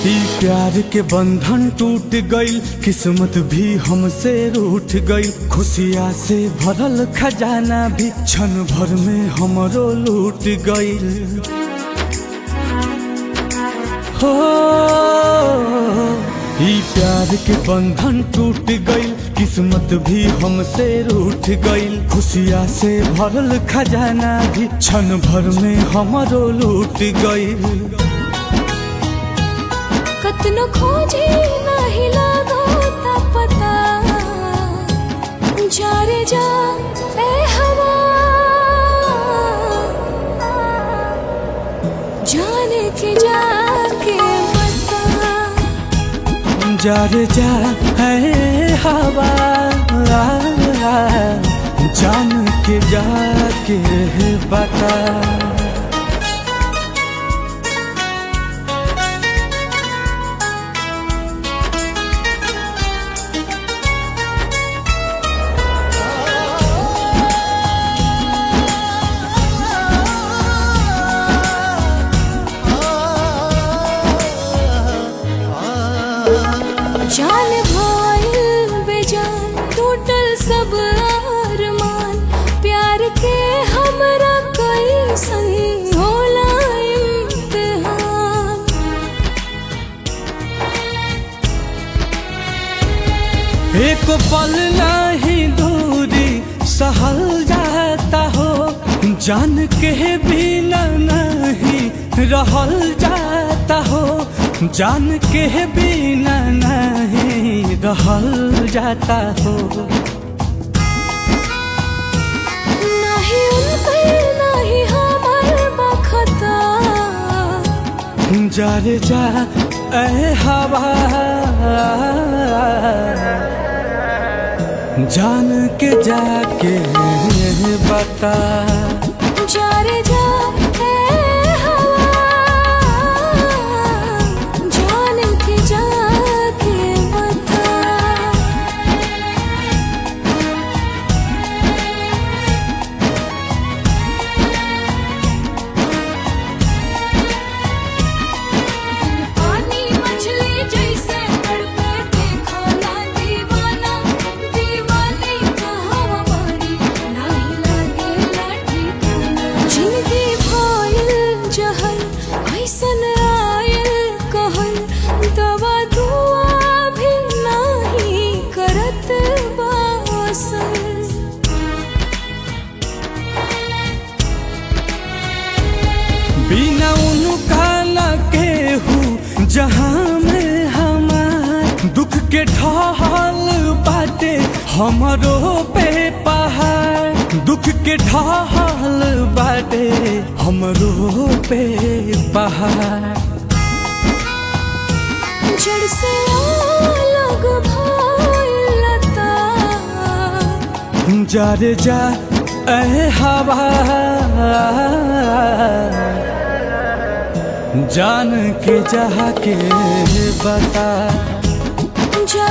ई प्यार के बंधन टूट गइल, किस्मत भी हमसे रूठ गइल। खुशियाँ से भरल खजाना भी क्षण भर में हमरो लूट गइल। हो ई प्यार के बंधन टूट गइल, किस्मत भी हमसे रूठ गइल। खुशियाँ से भरल खजाना भी क्षण भर में हमरो लूट गइल। कतनो खोजी नाही लागता पता, जा रे जा ए हवा, जाने के जाके बता। जा रे जा है हवा, जान के जाके बता। जान भाईल बेजान टूटल सब अरमान, प्यार के हमरा कैसन होला इम्तिहान। एक पल नहीं दूरी सहल जाता हो, जान के बिना नहीं रहल जाता हो, जान के बिना नहीं रहल जाता हो। नहीं उनके नहीं हमार बखता, जा रे जा ए हवा, जान के जाके बता। जा रे जा ए हवा, जान के जाके बता। पानी मछली जैसे तड़पे देखो ना दीवाना, दीवानी कहवा बारी नाही लागे लाठी खाना। जिंदगी भइल जहर ऐसन आयल कहल, दवा दुआ भी नाही करत बा असर। बिना उनका न केहू जहाँ में हमार, दुख के ढाल बाटे हमरो पे पहाड़, दुख के ढाल बाटे हमरो पे पहाड़। जड़ से अलग भइल लता, जा रे जा ए हवा, जान के जाके बता। जा